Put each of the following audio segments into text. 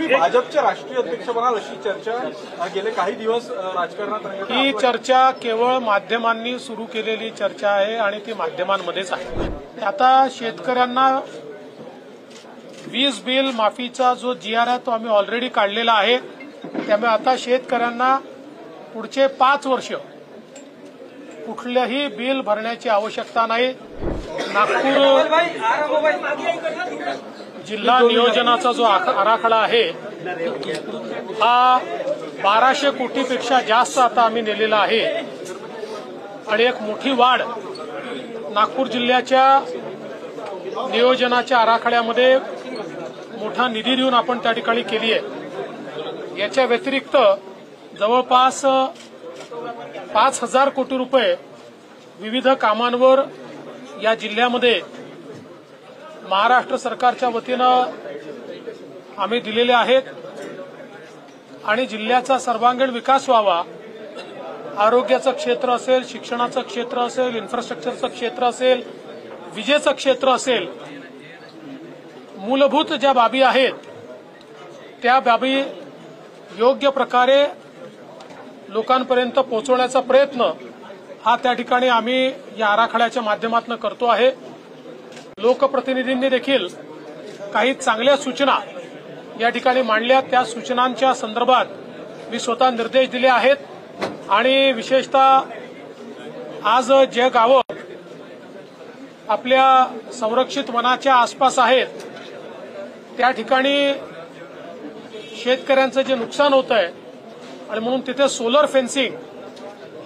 तुम्ही भाजपचे राष्ट्रीय अध्यक्ष बनाल अशी चर्चा गेले काही दिवस राजकारणात रंगत आहे। ही चर्चा केवळ माध्यमांनी सुरू केलेली चर्चा आहे आणि ती माध्यमांमध्येच आहे। आता शेतकऱ्यांना वीज बिल माफीचा जो GR आहे तो आम्ही ऑलरेडी काढलेला आहे। त्यामुळे आता शेतकऱ्यांना पुढचे 5 वर्ष कुठल्याही बिल भरण्याची आवश्यकता नाही। नागपूर जिल्हा नियोजनाचा जो आराखडा आहे हा 1200 कोटीपेक्षा जास्त आता आम्ही नेलेला आहे आणि एक मोठी वाढ नागपूर जिल्ह्याच्या नियोजनाच्या आराखड्यामध्ये मोठा निधी देऊन आपण त्या ठिकाणी केली आहे। याच्या व्यतिरिक्त जवळपास 5000 कोटी रुपये विविध कामांवर या जिल्ह्यामध्ये महाराष्ट्र सरकारच्या वतीनं आम्ही दिलेले आहेत आणि जिल्ह्याचा सर्वांगीण विकास व्हावा। आरोग्याचं क्षेत्र असेल, शिक्षणाचं क्षेत्र असेल, इन्फ्रास्ट्रक्चरचं क्षेत्र असेल, विजेचं क्षेत्र असेल, मूलभूत ज्या बाबी आहेत त्या बाबी योग्य प्रकारे लोकांपर्यंत पोहोचवण्याचा प्रयत्न हा त्या ठिकाणी आम्ही या आराखड्याच्या माध्यमातून करतो आहे। लोकप्रतिनिधींनी देखील काही चांगल्या सूचना या ठिकाणी मांडल्या। त्या सूचनांच्या संदर्भात मी स्वतः निर्देश दिले आहेत आणि विशेषतः आज जे गावं आपल्या संरक्षित वनाच्या आसपास आहेत त्या ठिकाणी शेतकऱ्यांचं जे नुकसान होत आहे आणि म्हणून तिथे सोलर फेन्सिंग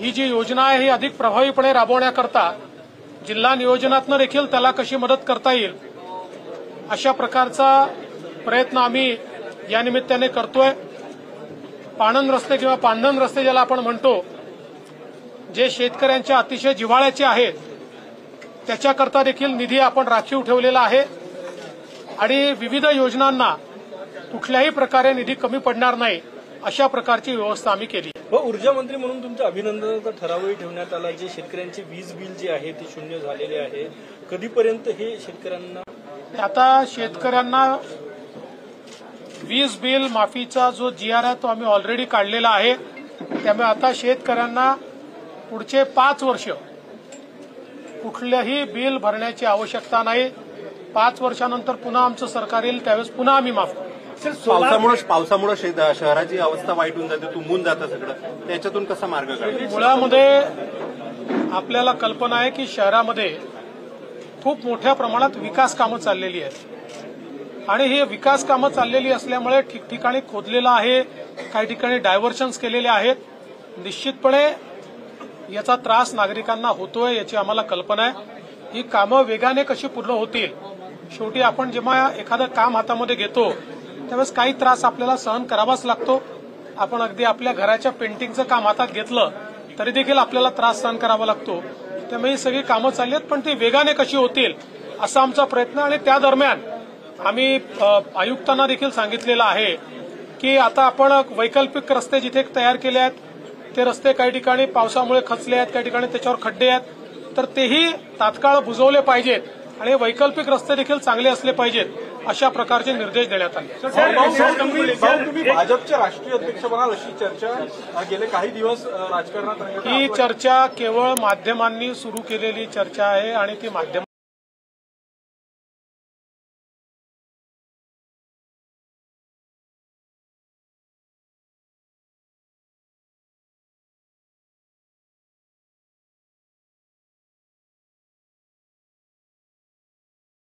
ही जी योजना आहे ही अधिक प्रभावीपणे राबवण्याकरता जिल्हा नियोजनातून देखील त्याला कशी मदत करता येईल अशा प्रकारचा प्रयत्न आम्ही या निमित्ताने करतोय। पाणंद रस्ते किंवा पांधन रस्ते ज्याला आपण म्हणतो जे शेतकऱ्यांच्या अतिशय जिव्हाळ्याचे आहेत त्याच्याकरता देखील निधी आपण राखीव ठेवलेला आहे आणि विविध योजनांना कुठल्याही प्रकारे निधी कमी पडणार नाही अशा प्रकारची व्यवस्था आम्ही केली। ऊर्जा मंत्री म्हणून तुमच्या अभिनंदनाचा ठरावही ठेवण्यात आला। जे शेतकऱ्यांचे वीज बिल जे आहे ते शून्य झालेले आहे, कधीपर्यंत हे शेतकऱ्यांना? आता शेतकऱ्यांना वीज बिल माफीचा जो GR आहे तो आम्ही ऑलरेडी काढलेला आहे। त्यामुळे आता शेतकऱ्यांना पुढचे 5 वर्ष कुठल्याही बिल भरण्याची आवश्यकता नाही। 5 वर्षानंतर पुन्हा आमचं सरकार येईल त्यावेळेस पुन्हा आम्ही माफ करू। पावसामुळे शहराची अवस्था वाईट होऊन जाते, तुंबून जातं सगळं, त्याच्यातून कसा मार्ग काढायचा? मुळामध्ये आपल्याला कल्पना आहे की शहरामध्ये खूप मोठ्या प्रमाणात विकास कामं चाललेली आहेत आणि ही विकास कामं चाललेली असल्यामुळे ठिकठिकाणी खोदलेलं आहे, काही ठिकाणी डायव्हर्शन्स केलेले आहेत। निश्चितपणे याचा त्रास नागरिकांना होतोय याची आम्हाला कल्पना आहे। ही कामं वेगाने कशी पूर्ण होतील, शेवटी आपण जेव्हा एखादं काम हातामध्ये घेतो त्यावेळेस काही त्रास आपल्याला सहन करावाच लागतो। आपण अगदी आपल्या घराच्या पेंटिंगचं काम हातात घेतलं तरी देखील आपल्याला त्रास सहन करावा लागतो। त्यामुळे ही सगळी कामं चालली आहेत पण ती वेगाने कशी होतील असा आमचा प्रयत्न आणि त्या दरम्यान आम्ही आयुक्तांना देखील सांगितलेलं आहे की आता आपण वैकल्पिक रस्ते जिथे तयार केले आहेत ते रस्ते काही ठिकाणी पावसामुळे खचले आहेत, काही ठिकाणी त्याच्यावर खड्डे आहेत, तर तेही तात्काळ बुजवले पाहिजेत आणि वैकल्पिक रस्ते देखील चांगले असले पाहिजेत अशा प्रकारचे निर्देश देण्यात आले। तुम्ही भाजपचे राष्ट्रीय अध्यक्ष बनाल अशी चर्चा गेले काही दिवस राजकारणात रंगत आहे। ही चर्चा केवळ माध्यमांनी सुरू केलेली चर्चा आहे आणि ती माध्यम